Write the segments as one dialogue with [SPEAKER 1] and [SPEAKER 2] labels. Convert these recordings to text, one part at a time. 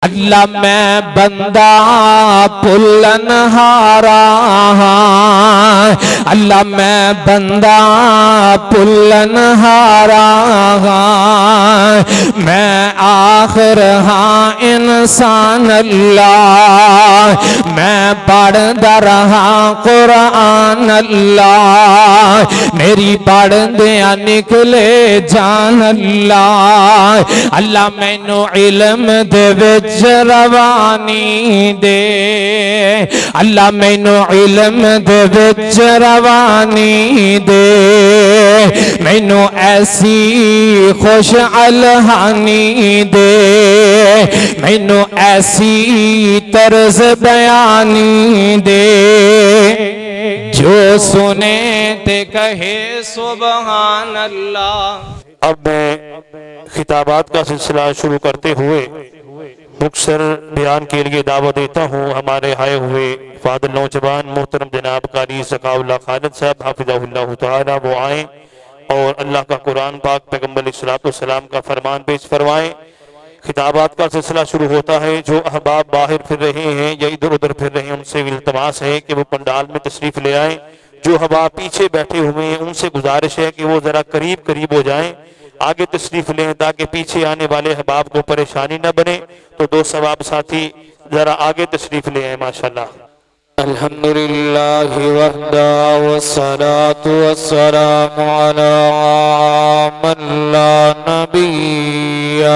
[SPEAKER 1] اللہ میں بندہ پلن ہارا، اللہ میں بندہ پلن ہارا، میں آخر ہاں انسان اللہ، میں پڑھدا رہا قرآن اللہ، میری پڑھ دیا نکلے جان اللہ، اللہ مینو علم دے وچ روانی دے، اللہ مینو علم دے وچ روانی دے، مینو ایسی خوش الہانی دے، مینو ایسی طرز بیانی دے، جو سنے تے کہے سبحان اللہ۔
[SPEAKER 2] اب میں خطابات کا سلسلہ شروع کرتے ہوئے مختصر بیان کے لیے دعوت دیتا ہوں ہمارے آئے ہوئے فاضل نوجوان محترم جناب قاری ذکاء اللہ خالد صاحب حافظہ اللہ تعالی، وہ آئیں اور اللہ کا قرآن پاک پیغمبر علیہ السلام کا فرمان پیش فرمائیں۔ خطابات کا سلسلہ شروع ہوتا ہے۔ جو احباب باہر پھر رہے ہیں یا ادھر ادھر پھر رہے ہیں ان سے التماس ہے کہ وہ پنڈال میں تشریف لے آئیں۔ جو احباب پیچھے بیٹھے ہوئے ہیں ان سے گزارش ہے کہ وہ ذرا قریب ہو جائیں، آگے تشریف لیں تاکہ پیچھے آنے والے احباب کو پریشانی نہ بنے۔ تو دو ثواب ساتھی ذرا آگے تشریف لے آئیں ماشاءاللہ۔
[SPEAKER 1] الحمدللہ وحدہ والصلاة والسلام علی من لا نبی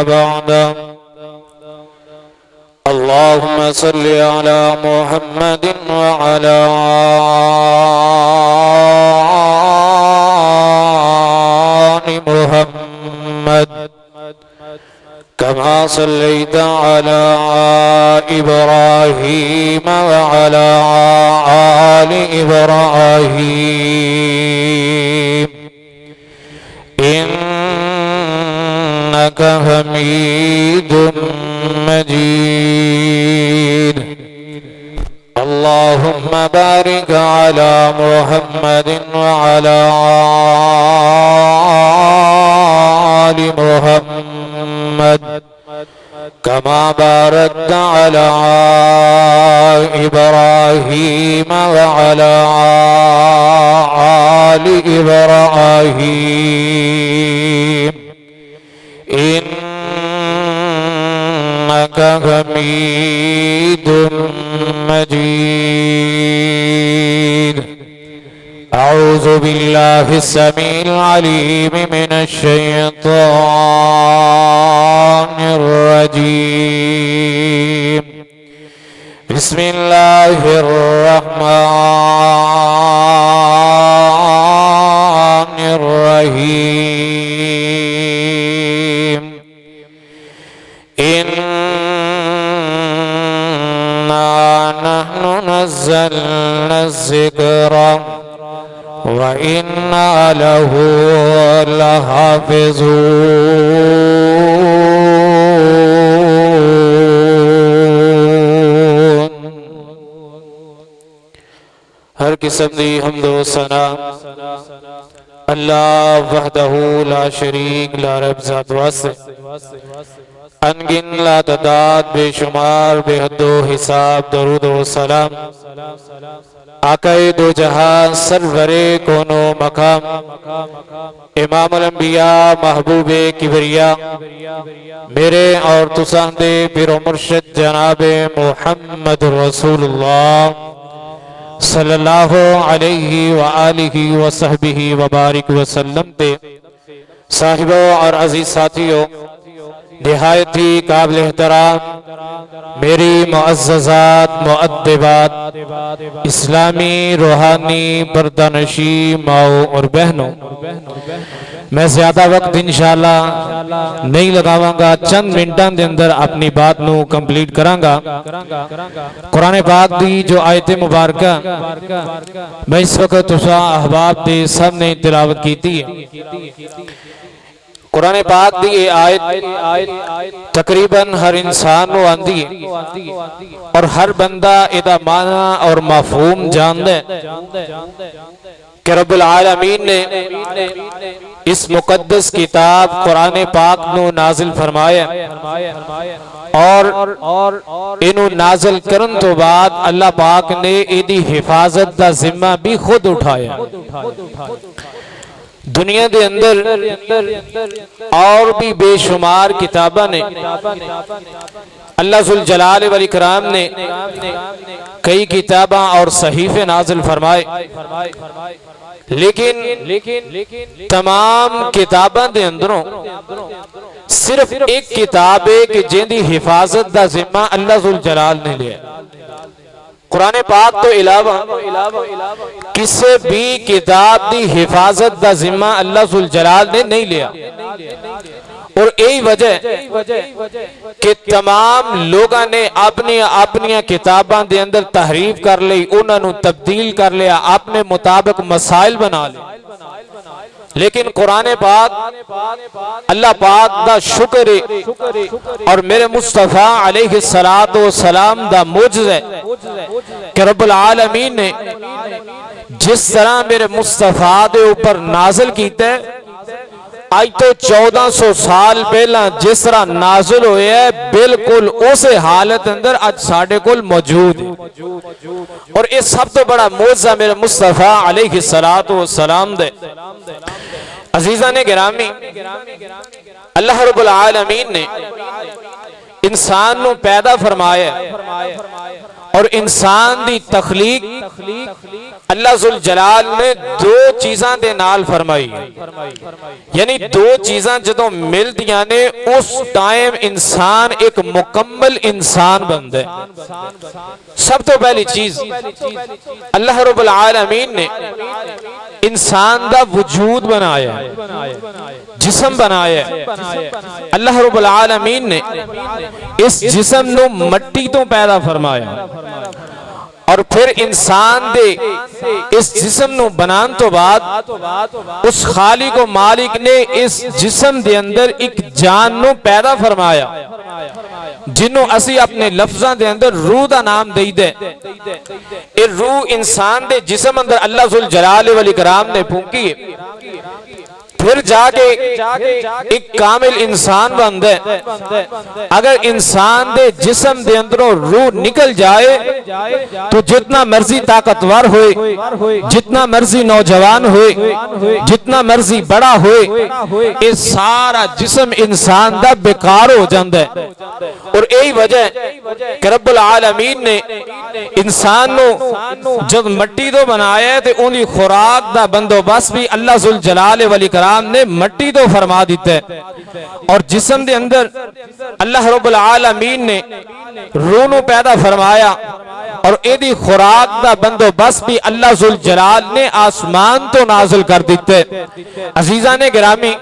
[SPEAKER 1] بعدہ، اللہم صلی علی محمد وعلی آل محمد كما صليت على إبراهيم وعلى آل إبراهيم إنك حميد مجيد، اللهم بارك على محمد وعلى آل محمد كما باركت على إبراهيم وعلى آل إبراهيم إنك حميد مجيد۔ أعوذ بالله السميع العليم من الشيطان الرجيم، بسم الله الرحمن الرحيم، إنا نحن نزلنا الذكر وَإِنَّا لَهُ لَحَافِظُونَ۔ ہر قسم دی حمد و ثنا اللہ وحدہ لا شریک لا رب ذات واسطے، انگن لا تعداد بے شمار بے حد و حساب درود و سلام آقا دو جہاں سرور کون و مقام، امام الانبیاء محبوب کبریا، میرے اور تساں دے پیر و مرشد جناب محمد رسول اللہ صلی اللہ علیہ وآلہ وصحبہ وبارک وسلم تے صاحبوں اور عزیز ساتھیوں، نہایت ہی قابل احترام میری معززات معدبات اسلامی روحانی پردانشی ماؤں اور بہنوں، میں زیادہ وقت انشاءاللہ نہیں لگاواں گا، چند منٹاں دے اندر اپنی بات نو کمپلیٹ کراں گا۔ قرآن پاک دی جو آیت مبارکہ میں اس وقت تساں احباب دے سب نے تلاوت کیتی ہے، قرآن پاک دی یہ آیت تقریباً ہر انسان نو آندی ہے اور ہر بندہ ادا معنی اور مفہوم جان دے کہ رب العالمین نے اس مقدس کتاب قرآن پاک نو نازل فرمایا اور انہوں نازل کرن تو بعد اللہ پاک نے ایدی حفاظت دا ذمہ بھی خود اٹھایا دنیا دے اندر اور بھی بے شمار کتابہ نے اللہ ذوالجلال والاکرام نے کئی کتاباں اور صحیفے نازل فرمائے لیکن تمام کتاباں دے اندروں صرف ایک کتاب ہے کہ جن دی حفاظت دا ذمہ اللہ ذوالجلال نے لیا قرآن پاک تو علاوہ کسی بھی کتاب دی حفاظت دا ذمہ اللہ ذوالجلال نے نہیں لیا اور یہی وجہ کہ تمام لوگاں نے اپنی کتاباں دے اندر تحریف کر لی انہوں نے تبدیل کر لیا اپنے مطابق مسائل بنا لے لیکن قرآن پاک اللہ پاک دا شکر ہے اور میرے مصطفیٰ علیہ السلام دا معجزہ ہے کہ رب العالمین نے جس طرح میرے مصطفیٰ دے اوپر نازل کیتا ہے آج تو 1400 سال پہلا جس طرح نازل ہوئے ہے بالکل اسے حالت اندر آج ساڑھے کل موجود ہے اور اس سب تو بڑا معجزہ میرے مصطفیٰ علیہ السلام دے عزیزان گرامی اللہ رب العالمین نے انسان نو پیدا فرمایا اور انسان دی تخلیق اللہ ذوالجلال نے دو چیزاں دے نال فرمائی یعنی دو چیزاں جدوں مل دیاں نے اس ٹائم انسان ایک مکمل انسان بند ہے سب تو پہلی چیز اللہ رب العالمین نے انسان دا وجود بنایا جسم بنایا اللہ رب العالمین نے اس جسم نو مٹی تو پیدا فرمایا اور پھر انسان دے اس جسم نو بنان تو بعد اس خالق و مالک نے اس جسم دے اندر ایک جان نو پیدا فرمایا جنہوں اسی اپنے لفظاں دے اندر روح دا نام دے دے اے روح انسان دے جسم اندر اللہ ذوالجلال والاکرام نے پھونکی ہے پھر جا کے ایک کامل انسان بند ہے اگر انسان دے جسم دے اندروں روح نکل جائے تو جتنا مرضی طاقتور ہوئے جتنا مرضی نوجوان ہوئے جتنا مرضی بڑا ہوئے یہ سارا جسم انسان دا بیکار ہو جاندہ ہے اور یہی وجہ کہ رب العالمین نے انسان نو جب مٹی تو بنایا ہے تو انہی خوراک دا بندوبست بھی اللہ ذوالجلال والاکرام نے مٹی تو فرما دیتا ہے اور جسم دے اندر اللہ رب العالمین نے روح نو پیدا فرمایا اور ایدی خوراک دا بندوبست بھی اللہ ذوالجلال نے آسمان تو نازل کر دیتا ہے عزیزان گرامی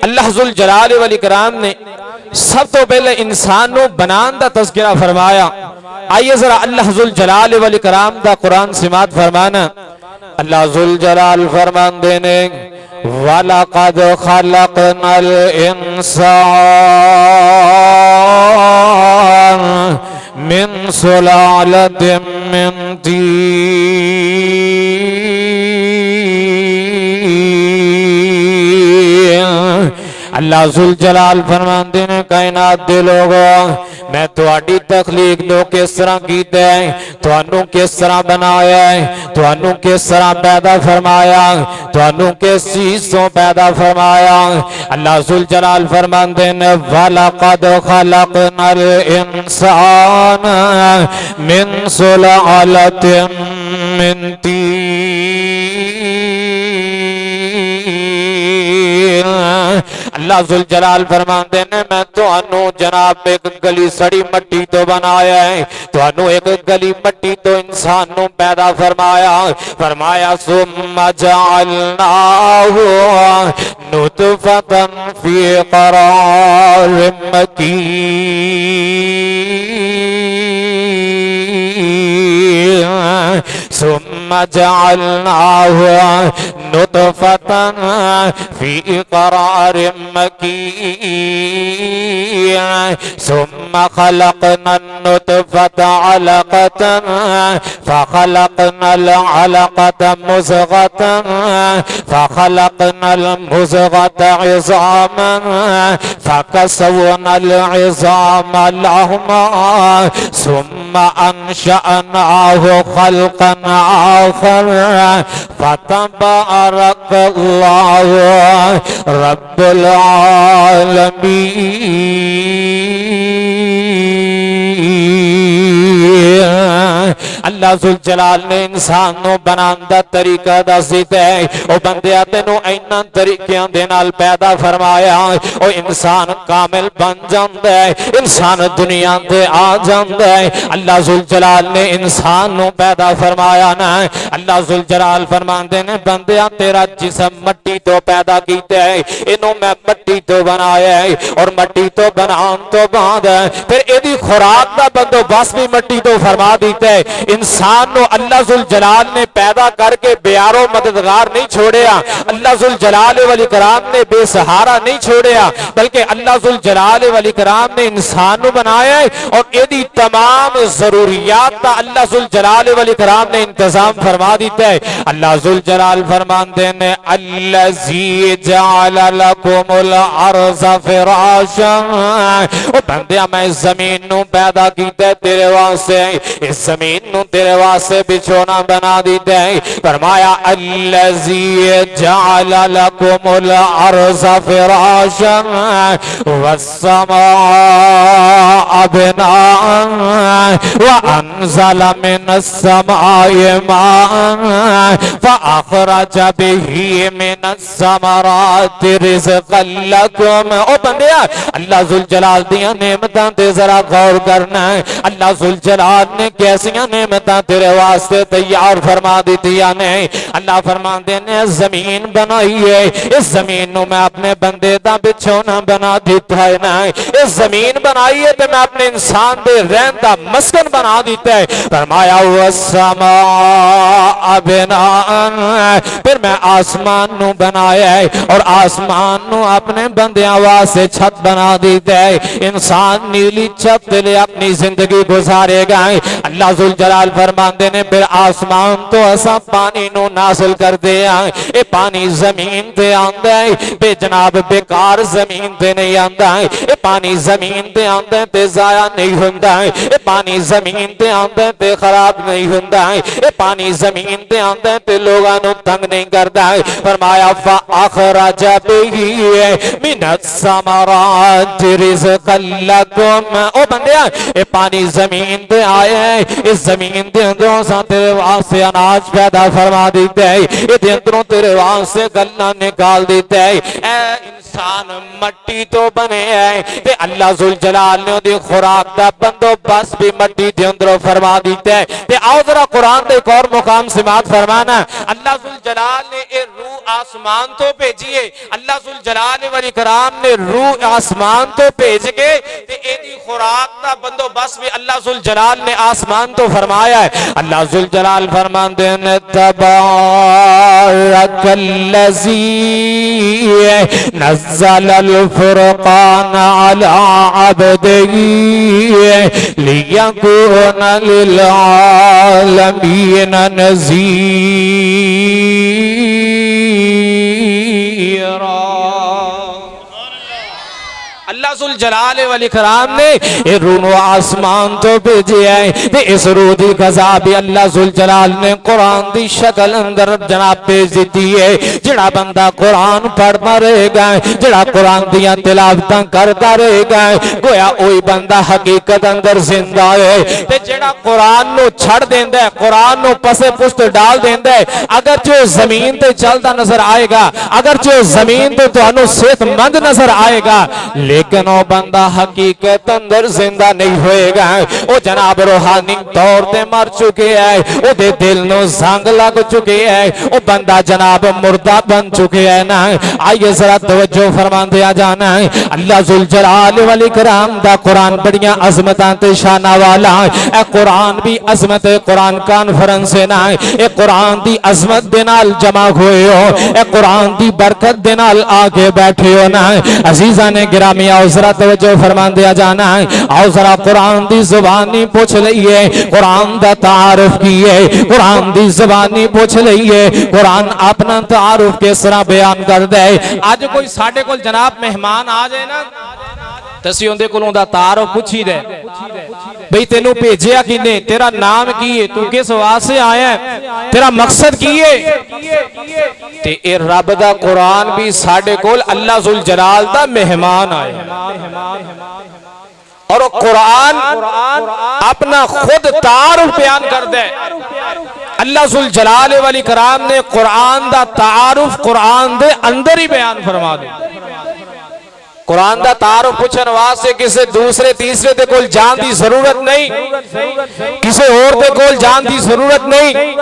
[SPEAKER 1] اللہ ذوالجلال والاکرام نے سب تو پہلے انسان نو بنان دا تذکرہ فرمایا آئیے ذرا اللہ ذوالجلال والاکرام دا قرآن سماعت فرمانا اللہ ذوالجلال فرمان دینے وَلَقَدْ خَلَقْنَا الْإِنسَانَ مِنْ سُلَالَةٍ مِنْ طِينٍ اللہ ذوالجلال فرماندے نے کائنات دے لوگوں میں تواڈی تخلیق نو کس طرح کیتا ہے تانوں کس طرح بنایا ہے تانوں کس طرح پیدا فرمایا تانوں کس چیز تو پیدا فرمایا اللہ ذوالجلال فرماندے نے وَلَقَدْ خَلَقْنَا الْإِنسَانَ مِنْ سُلَالَةٍ مِنْ طِينٍ اللہ ذوالجلال فرماندے نے میں تانوں جناب ایک گلی سڑی مٹی تو بنایا ہے تانوں ایک گلی مٹی تو انسان نو پیدا فرمایا ثم جعلناہ نطفۃ فی قرار مکین ثم جعلناہ نطفة في قرار مكين ثم خلقنا النطفة علقة فخلقنا العلقة مزغة فخلقنا المزغة عظاما فكسونا العظام لحما ثم أنشأناه خلقا آخر فتبارك الله رب العالمين. اللہ ذوالجلال نے انسان نو بنان دا طریقہ دس دیتا ہے. او بندیا تینو اینا طریقیاں دے نال پیدا فرمایا او انسان کامل بن جاندا ہے, انسان دنیا تے آ جاندا ہے. اللہ ذوالجلال نے انسان نو پیدا فرمایا نا. اللہ ذوالجلال فرماندے نے بندیا تیرا جسم مٹی تو پیدا کیتا ہے, اینو میں مٹی تو بنایا ہے اور مٹی تو بنان تو بعد پھر ایدی خوراک دا بندوبست بھی مٹی تو فرما دیتا ہے. انسان نو اللہ ذوالجلال نے پیدا کر کے بیارو مددگار نہیں چھوڑیا, اللہ ذوالجلال والاکرام نے بے سہارا نہیں چھوڑیا, بلکہ اللہ ذوالجلال والاکرام نے انسان نو بنایا ہے اور ایدی تمام ضروریات کا اللہ ذوالجلال والاکرام نے انتظام فرما دیتا ہے. اللہ ذوالجلال فرماندے نے الذی جعل لکم الارض فراشا, او بندیا میں زمین نو پیدا کیتا ہے تیرے واسطے, اس زمین نو تیرے واسطے بچھونا بنا دیتا ہے. فرمایا الذی جعل لکم الارض فراشا والسماء بناء وانزل من السماء ماء فاخرج به من الثمرات رزقا لکم. او بندیا اللہ ذوالجلال دیاں نعمتاں تے ذرا غور کرنا ہے. اللہ ذوالجلال نے کیسیاں نعمتاں تیرے واسطے تیار فرما دیتیاں نے. اللہ فرماندے نے زمین بنائی ہے, اس زمین نو میں اپنے بندے دا بچھونا بنا دیتا ہے نا. اس زمین بنائی ہے تے میں اپنے انسان دے رہن دا مسکن بنا دیتا ہے. فرمایا والسماء بناء, پھر میں آسمان نو بنایا ہے اور آسمان نو اپنے بندیاں واسطے چھت بنا دیتا ہے. انسان نیلی چھت لے اپنی زندگی گزارے گا. اللہ ذوالجلال فرماندے نے پھر آسمان تو ایسا پانی نو نازل کر دیا, اے پانی زمین تے آندا ہے بے جناب بیکار زمین تے نہیں آندا ہے. اے پانی زمین تے آندا ہے تے ضائع نہیں ہوندا ہے. اے پانی زمین تے آندا ہے تے خراب نہیں ہوندا ہے. اے پانی زمین تے آندا ہے تے لوگاں نو تنگ نہیں کردا ہے. فرمایا فاخرج به من الثمرات رزقا لکم. او بندیا اے پانی زمین تے آئے ہیں, اس زمین دے اندروں سا تیرے واسطے اناج پیدا فرما دیتے ہیں, یہ دے اندروں تیرے واسطے گلہ نکال دیتے ہیں. اے انسان مٹی تو بنے ہیں تے اللہ ذوالجلال نے دی خوراک دا بندوبست بھی مٹی دے اندروں فرما دیتے ہیں. تے آؤ ذرا قرآن دے ایک اور مقام سماعت فرمانا. اللہ ذوالجلال نے اے روح آسمان تو بھیجیے, اللہ ذوالجلال والاکرام نے روح آسمان تو بھیج کے تے اے دی خوراک دا بندوبست بھی اللہ ذوالجلال نے آسمان تو فرمایا ہے. اللہ ذوالجلال فرماندے نے تبارک الذی نزل الفرقان على عبده ليكون للعالمين نذيرا. اللہ ذوالجلال والاکرام نے اے روح آسمان تو بھیجیا ہے تے اس روح دی غذا بھی اللہ ذوالجلال نے قرآن دی شکل اندر جناب بھیج دیتی ہے. جڑا بندہ قرآن پڑھتا رہے گا, جڑا قرآن دیاں تلاوتاں کرتا رہے گا, گویا وہی بندہ حقیقت اندر زندہ ہے. تے جڑا قرآن نو چھڑ دیندا ہے, قرآن نو پسے پشت ڈال دیندا ہے, اگر جو زمین تے چلتا نظر آئے گا, اگر جو زمین تے تانوں صحت مند نظر آئے گا, لیکن او بندہ حقیقت اندر زندہ نہیں ہوئے گا وہ جناب روحانی طور تے مر چکے ہے وہ دے دل نو زنگ لگ چکے ہے وہ بندہ جناب مردہ بن چکے ہے نا آئیے ذرا توجہ فرمان دیا جانا ہے اللہ ذوالجلال والاکرام دا قرآن بڑیاں عظمتاں تے شانہ والا اے قرآن بھی عظمت قرآن کانفرنس ہے نا اے قرآن دی عظمت دے نال جمع ہوئے ہو اے قرآن دی برکت دے نال آگے بیٹھے ہو نا عزیزان گرامی آؤ ذرا توجہ فرمان دیا جانا ہے آؤ ذرا قرآن دی زبانی پوچھ لئیے قرآن دا تعارف کیے قرآن دی زبانی پوچھ لئیے قرآن اپنا تعارف کس طرح بیان کر دے آج کوئی ساڑھے کول جناب مہمان آ جائے نا تسی ہوندے کولوں دا تعارف پوچھی دے بھئی تینوں بھیجیا کینے تیرا نام کیے تو کس واسطے آیا ہے تیرا مقصد کیے تے اے رب دا قرآن بھی ساڑھے کول اللہ ذوالجلال دا مہمان آیا اور وہ قرآن اپنا خود تعارف بیان کر دے اللہ ذوالجلال والاکرام نے قرآن دا تعارف قرآن دے اندر ہی بیان فرما دے قرآن دا تعارف پوچھن واسطے کسی دوسرے تیسرے دے کول جان دی ضرورت نہیں کسی اور دے کول جان دی ضرورت نہیں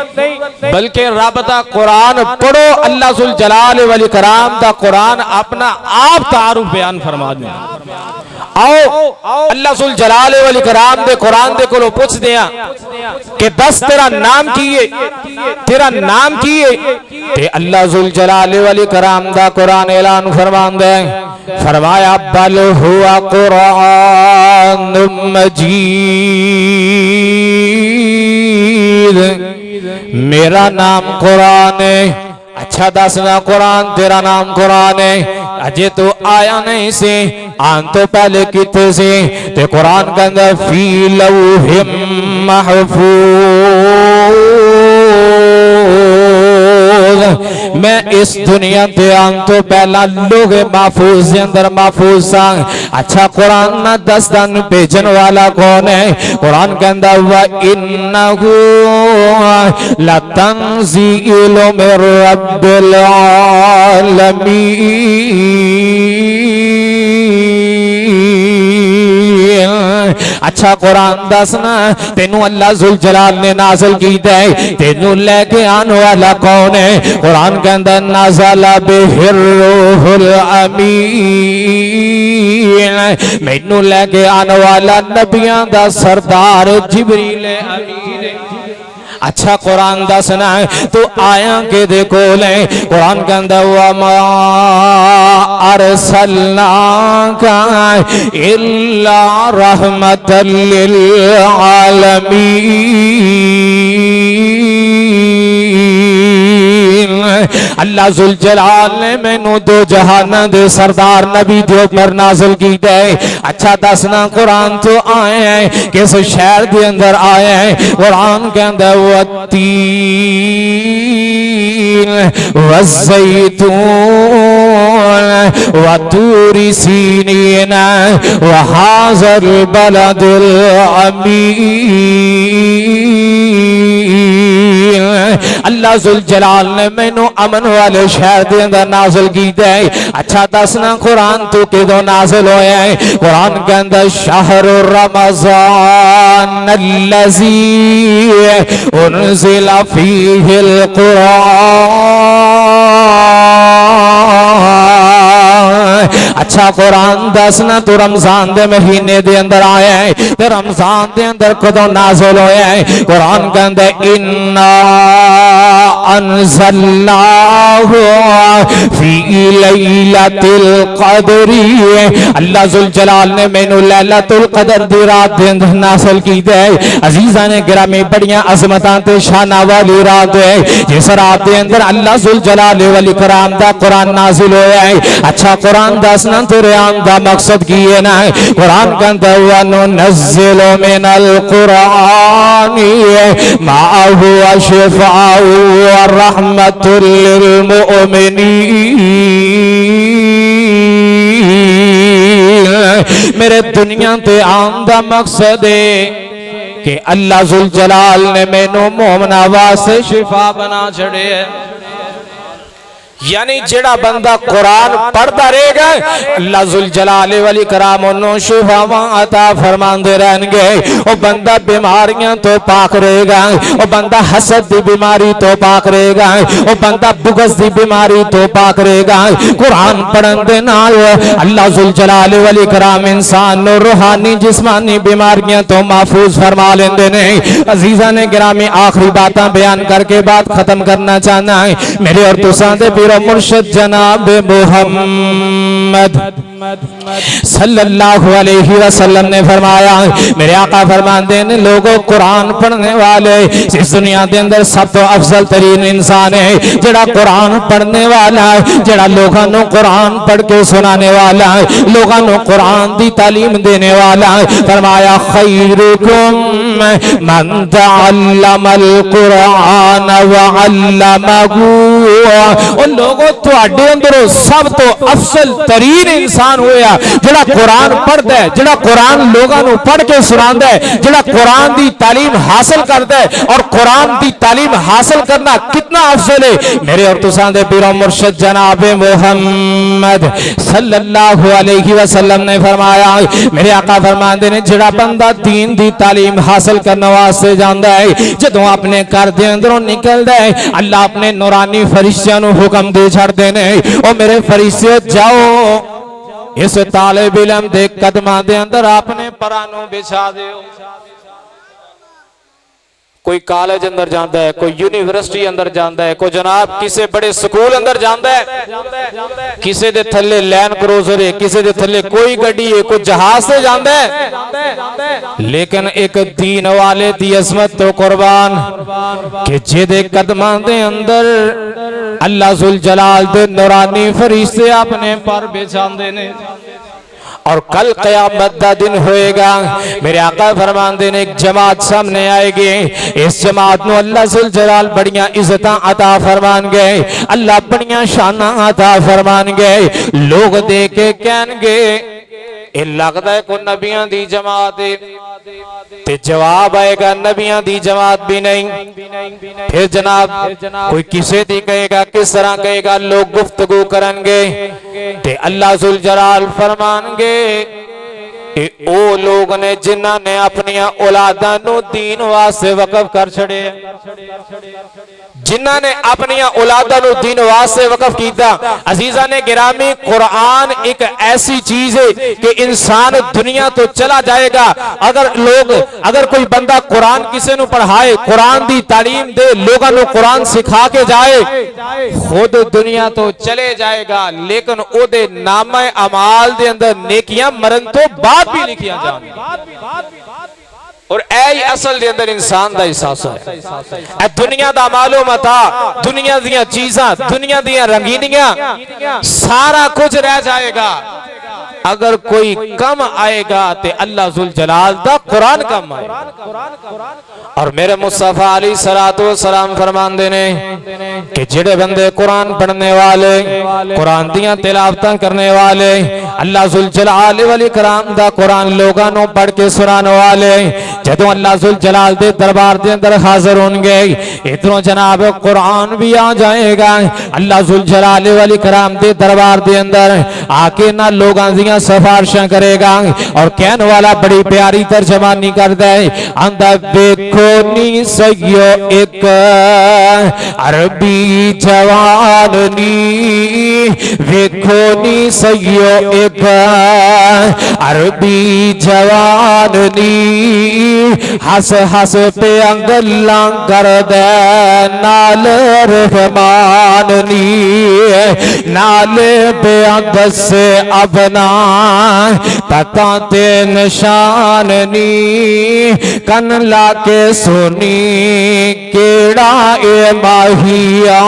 [SPEAKER 1] بلکہ رب دا قرآن پڑھو اللہ ذوالجلال والاکرام دا قرآن اپنا آپ تعارف بیان فرما دے آؤ اللہ ذوالجلال والاکرام دے قرآن دے کولو پوچھ دیا کہ دس تیرا نام کیے تیرا نام کیے تے اللہ ذوالجلال والاکرام دا قرآن اعلان فرمان دے فرمایا بل ہوا قرآن مجید میرا نام قرآن ہے اچھا دسنا قرآن تیرا نام قرآن ہے اجے تو آیا نہیں سے آن تو پہلے کتے سے تے قرآن کا اندر فی لوح محفوظ میں اس دنیا تے آن تو پہلا لوگ محفوظ سے اندر محفوظ سا اچھا قرآن نہ دستان پیجن والا کون ہے قرآن کے اندر وَإِنَّهُ لَتَنزِيلُ مِن رَبِّ الْعَالَمِينَ اچھا قرآن دسنا تینوں اللہ ذوالجلال نے نازل کی دے تینوں لے کے آنے والا کون ہے قرآن کے اندر نازل بہ الروح الامین مینوں لے کے آنے والا نبیاں دا سردار جبریل امین اچھا قرآن دسنا تو آیا کے دیکھو لیں قرآن کے اندر وَمَا أَرْسَلْنَاكَ إِلَّا رَحْمَةً لِلْعَالَمِينَ اللہ ذوالجلال نے میں نو دو جہانہ دے سردار نبی دے اوپر نازل کی دے اچھا دسنا قرآن تو آئے ہیں کس شہر دے اندر آئے ہیں قرآن کے اندر والتین والزیتون وطور سینین وحاذا البلد الامین اللہ ذوالجلال نے میں نو امن والے شہر دے اندر نازل کی دے اچھا دسنا قرآن تو کدو نازل ہویا ہے قرآن کے اندر شہر رمضان الذی انزل فیہ القرآن اچھا قرآن دسنا تو رمضان دے مہینے دے اندر آیا ہے تو رمضان دے اندر کدو نازل ہویا ہے قرآن کے اندر اِنَّا انزلناہ فی لیلۃ القدر اللہ ذوالجلال نے مینوں لیلۃ القدر دی رات دے اندر نازل کی دے عزیزان گرامی بڑیاں عظمتاں تے شانہ والی رات ہے جس رات دے اندر اللہ ذوالجلال والاکرام دا قرآن نازل ہوا ہے اچھا قرآن دسنا تیرے عام دا مقصد کیے نا قرآن کا اندر وَنُنَزِّلُ مِنَ الْقُرْآنِ مَا هُوَ شِفَاءٌ وَرَحْمَةٌ لِلْمُؤْمِنِينَ میرے دنیا تے عام دا مقصد ہے کہ اللہ ذوالجلال نے مینوں مومنہ واسطے شفا بنا چھڑے ہے یعنی جڑا بندہ قرآن پڑھتا رہے گا اللہ ذوالجلال والاکرام انہوں شفاواں عطا فرماندے رہن گے. وہ بندہ بیماریاں تو پاک رہے گا, وہ بندہ حسد دی بیماری تو پاک رہے گا, وہ بندہ بغض دی بیماری تو پاک رہے گا. قرآن پڑھن دے نال اللہ ذوالجلال والاکرام انسان نو روحانی جسمانی بیماریاں تو محفوظ فرما لیندے نے. عزیزان گرامی آخری باتاں بیان کر کے بات ختم کرنا چاہنا ہے. میرے اور تساں دے پیر و مرشد جناب محمد صلی اللہ علیہ وسلم نے فرمایا, میرے آقا فرماندے نے لوگوں قرآن پڑھنے والے اس دنیا دے اندر سب تو افضل ترین انسان ہے جڑا قرآن پڑھنے والا ہے, جڑا لوگاں نو قرآن پڑھ کے سنانے والا ہے, لوگاں نو قرآن دی تعلیم دینے والا ہے. فرمایا خیرکم من تعلم القرآن وعلمہ. ان لوگوں تواڈے اندروں سب تو افضل ترین انسان ہویا جڑا قرآن پڑھدا ہے, جڑا قرآن لوگاں نو پڑھ کے سناندا ہے, جڑا قرآن دی تعلیم حاصل کردا ہے. اور قرآن دی تعلیم حاصل کرنا کتنا افضل ہے. میرے اور تساں دے پیر و مرشد جناب محمد صلی اللہ علیہ وسلم نے فرمایا, میرے آقا فرماندے نے جڑا بندہ دین دی تعلیم حاصل کرنے واسطے جاندا ہے, جدوں اپنے گھر دے اندروں نکلدا ہے اللہ اپنے نورانی فرشتیاں نو حکم دے چھڑدے نے, او میرے فرشتے جاؤ اس طالب علم دے قدماں دے اندر اپنے پرانوں بچھا دیو. کوئی کالج اندر جاندا ہے, کوئی یونیورسٹی اندر جاندا ہے, کوئی جناب کسے بڑے سکول اندر جاندا ہے, کسے دے تھلے لینڈ کروزر ہے, کسے دے تھلے کوئی گڈی ہے, کوئی جہاز سے جاندا ہے, لیکن ایک دین والے دی عظمت تو قربان کہ جے دے قدماں دے اندر اللہ ذوالجلال دے نورانی فرشتے اپنے پر بچھاندے نے. اور کل قیامت دا دن ہوئے گا, میرے آقا فرماندے نے ایک جماعت سامنے آئے گی, اس جماعت نو اللہ ذوالجلال بڑیاں عزتاں عطا فرمان گے, اللہ بڑیاں شاناں عطا فرمان گے. لوگ دے کے کہن گے اے لگدا ہے کوئی نبیاں دی جماعت ہے, تے جواب آئے گا نبیاں دی جماعت بھی نہیں. پھر جناب کوئی کسے دی کہے گا, کس طرح کہے گا, لوگ گفتگو کرن گے تے اللہ ذوالجلال فرمان گے کہ او لوگ نے جنہاں نے اپنی اولاداں نو دین واسطے وقف کر چھڑے, جنہاں نے اپنی اولاداں نو دین واسطے وقف کیتا. عزیزان گرامی قرآن ایک ایسی چیز ہے کہ انسان دنیا تو چلا جائے گا, اگر کوئی بندہ قرآن کسے نو پڑھائے, قرآن دی تعلیم دے, لوگاں نو قرآن سکھا کے جائے, خود دنیا تو چلے جائے گا لیکن او دے نامہ اعمال دے اندر نیکیاں مرن تو بعد بھی لکھیاں جان. اور اے اصل دے اندر انسان دا احساس ہے, اے دنیا دا معلومات, دنیا دیاں چیزاں, دنیا دیاں رنگینیاں, سارا کچھ رہ جائے گا. اگر کوئی کم آئے گا تے اللہ ذوالجلال دا قرآن کم آئے گا. اور میرے مصطفیٰ علیہ السلام فرمان دینے کہ جڑے بندے قرآن پڑھنے والے, قرآن دیاں تلاوتاں کرنے والے, اللہ ذوالجلال والاکرام دا قرآن لوگاں نو پڑھ کے سنانے والے, جدوں اللہ ذوالجلال دے دربار دے اندر حاضر ہون گے, ادھروں جناب قرآن بھی آ جائے گا. اللہ ذوالجلال والاکرام دے دربار دے اندر آ کے نہ لوگاں دیاں سفارشاں کرے گا, اور کہنے والا بڑی پیاری ترجمانی کردا ہے, آندا دیکھو نی سیو ایک عربی جوان نی, دیکھو نی سیو ایک عربی جوان نی, ہس ہس پہ انگلاں کر دے نال رحمان نی, نال بیعت سے ابنا پتا تے نشان نی, کن لا کے سنی کیڑا اے ماہیا,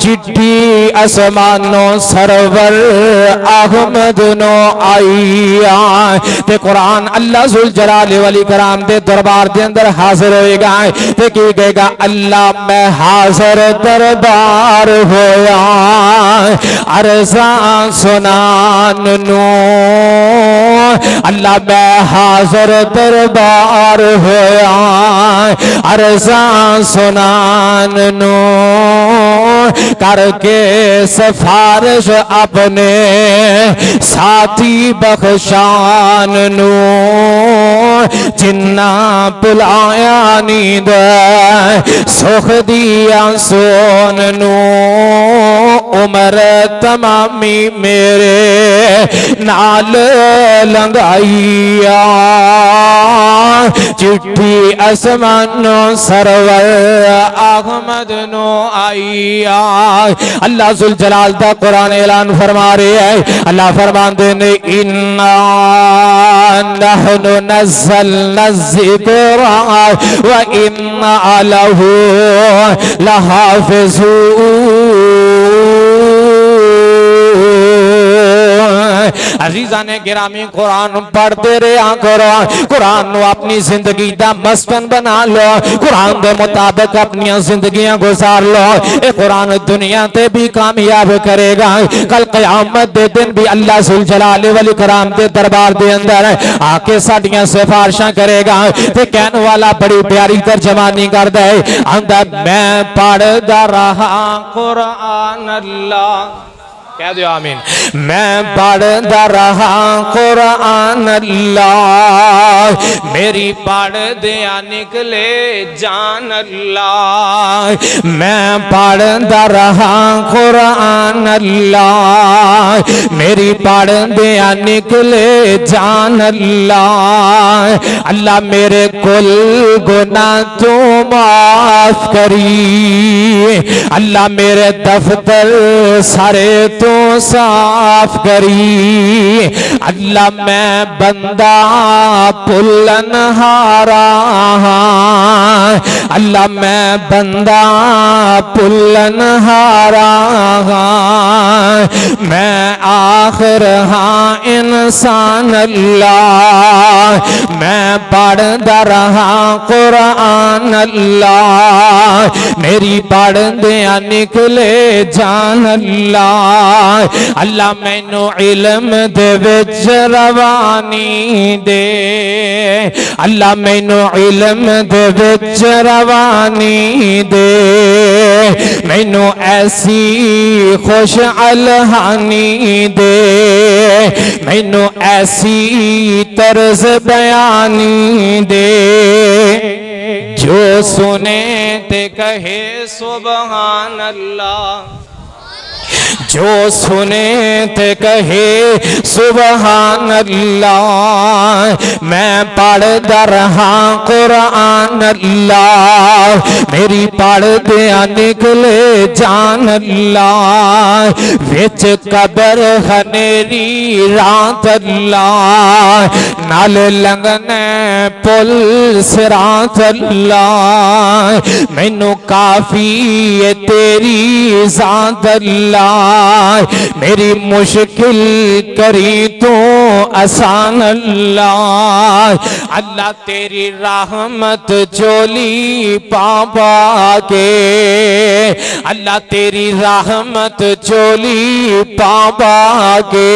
[SPEAKER 1] چٹھی اسمانوں سرور احمد نو آئیا. تے قرآن اللہ ذوالجلال والاکرام دے دربار دے اندر حاضر ہوئے گا, تے کی کہے گا اللہ میں حاضر دربار ہویا, عرضاں سنان نو, اللہ میں حاضر دربار ہویا, عرضاں سنان نو, کر کے سفارش اپنے ساتھی بخشان نو جنہ پلایا نیند سخ دیا سون نو عمر تمامی میرے نال لنگائیا چٹھی اسمان سرور احمد نو آئیا اللہ ذوالجلال دا قرآن اعلان فرما رہے ہیں اللہ فرمان دینے اِنَّا نَحْنُ نَزَّلْنَا الذِّكْرَ وَإِنَّا لَهُ لَحَافِظُونَ عزیزان گرامی قرآن پڑھتے رہا کرو قرآن نو اپنی زندگی دا مسکن بنا لو قرآن دے مطابق اپنی زندگیاں گزار لو اے قرآن دنیا تے بھی کامیاب کرے گا کل قیامت دے دن بھی اللہ ذوالجلال والاکرام دے دربار دے اندر آکے ساڑیاں سفارشاں کرے گا تے کہنے والا بڑی پیاری ترجمانی کر دے اندر میں پڑھ دا رہا قرآن اللہ کہہ دو آمین میں پڑھتا رہا قرآن اللہ میری پڑھ دیا نکلے جان اللہ میں پڑھتا رہا قرآن اللہ میری پڑھ دیا نکلے جان اللہ اللہ میرے کل گناہ تو معاف کری اللہ میرے دفتر سارے تو صاف کری اللہ میں بندہ پلن ہارا اللہ میں بندہ پلن ہارا میں آخر ہاں انسان اللہ میں پڑھتا رہا قرآن اللہ میری پڑھ دیا نکلے جان اللہ اللہ میں نو علم دے وچ روانی دے اللہ میں نو علم دے وچ روانی دے میں نو ایسی خوش الہانی دے میں نو ایسی طرز بیانی دے جو سنے تے کہے سبحان اللہ جو سنے تے کہے سبحان اللہ میں پڑھتا رہا قرآن اللہ میری پڑھ دیا نکلے جان اللہ وچ قبر خنیری رات اللہ نال لنگنے پل سرات اللہ مینوں کافی ہے تیری ذات اللہ میری مشکل کری تو آسان اللہ اللہ تیری رحمت جولی پا کے اللہ تیری رحمت جولی پا کے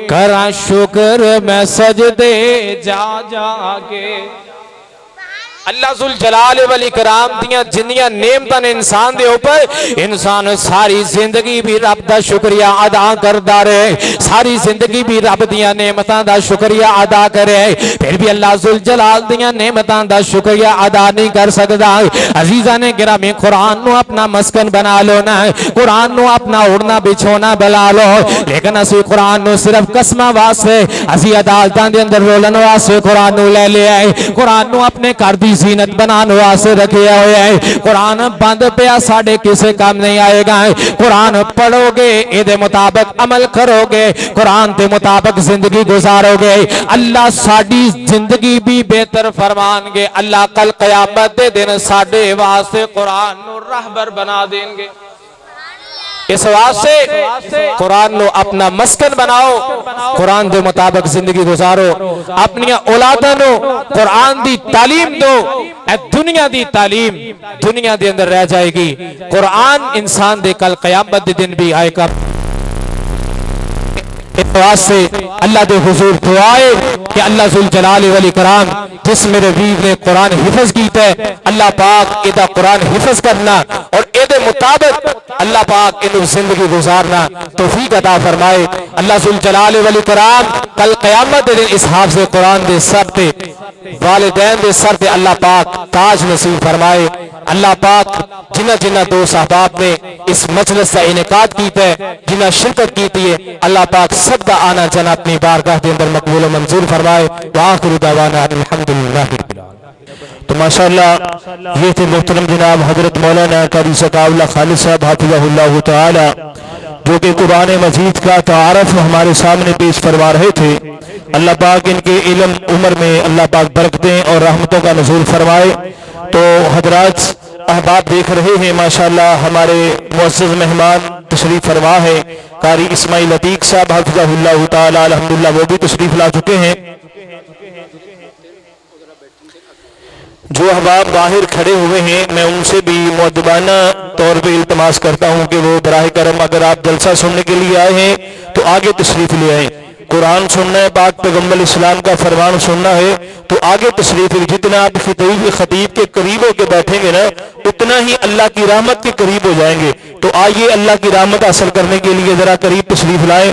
[SPEAKER 1] کرا شکر میں سجدے جا کے اللہ ذوالجلال والاکرام دیاں جنیاں نعمتاں نے انسان دے اوپر انسان ساری زندگی بھی رب دا شکریہ ادا کردا رہے ساری زندگی بھی رب دیاں نعمتاں دا شکریہ ادا کرے پھر بھی اللہ ذوالجلال دیاں نعمتاں دا شکریہ ادا نہیں کر سکدا عزیزان گرامی قرآن نو اپنا مسکن بنا لو نا قرآن نو اپنا اڑنا بچھونا بلا لو لیکن اسی قرآن نو صرف قسمہ واسطے اسی عدالتاں دے اندر رولن واسطے قرآن نو لے لے آئے قرآن نو اپنے گھر دی زینت بنانے واسطے رکھیا ہویا ہے قرآن بند پیا ساڑے کسے کام نہیں آئے گا قرآن پڑھو گے اے مطابق عمل کرو گے قرآن دے مطابق زندگی گزارو گے اللہ ساڑی زندگی بھی بہتر فرمان گے اللہ کل قیامت دے دن ساڑے واسطے قرآن نو رہبر بنا دیں گے اس واسطے قرآن نو اپنا مسکن بناؤ قرآن دے مطابق زندگی گزارو اپنی اولادوں نو قرآن دی تعلیم دو اے دنیا دی تعلیم دنیا دے اندر رہ جائے گی قرآن انسان دے کل قیامت دے دن بھی آئے گا اس واسطے اللہ دے حضور دعائے کہ اللہ ذوالجلال والاکرام جس میرے ویر نے قرآن حفظ کیتا ہے اللہ پاک ایدہ قرآن حفظ کرنا اور ایدے مطابق اللہ پاک انہوں زندگی گزارنا توفیق عطا فرمائے۔ اللہ ذوالجلال والاکرام کل قیامت دن اس حافظ قرآن دے سر تے والدین دے سر تے اللہ پاک تاج نصیب فرمائے۔ اللہ پاک جنہ جنہ دوست احباب نے اس مجلس کا انعقاد کیتا ہے جنہ شرکت کیتی ہے اللہ پاک سب کا آنا جانا اپنی بارگاہ کے اندر مقبول و منظور فرمائے۔ وآخر دعوانا الحمدللہ رب العالمین۔
[SPEAKER 2] تو ماشاءاللہ یہ تھے محترم جناب حضرت مولانا قاری ثقاء اللہ خالد صاحب حفظہ اللہ تعالی جو کہ قرآن مجید کا تعارف ہمارے سامنے پیش فرما رہے تھے۔ اللہ پاک ان کے علم عمر میں اللہ پاک برکتیں اور رحمتوں کا نزول فرمائے۔ تو حضرات احباب دیکھ رہے ہیں ماشاءاللہ ہمارے معزز مہمان تشریف فرما ہے قاری اسماعیل عتیق صاحب حفظہ اللہ تعالی الحمدللہ وہ بھی تشریف لا چکے ہیں۔ جو احباب باہر کھڑے ہوئے ہیں میں ان سے بھی مؤدبانہ طور پہ التماس کرتا ہوں کہ وہ براہ کرم اگر آپ جلسہ سننے کے لیے آئے ہیں تو آگے تشریف لے آئیں۔ قرآن سننا ہے، پاک پیغمبر اسلام کا فرمان سننا ہے تو آگے تشریف لے۔ جتنا آپ خطیب کے قریب ہو کے بیٹھیں گے نا اتنا ہی اللہ کی رحمت کے قریب ہو جائیں گے۔ تو آئیے اللہ کی رحمت حاصل کرنے کے لیے ذرا قریب تشریف لائیں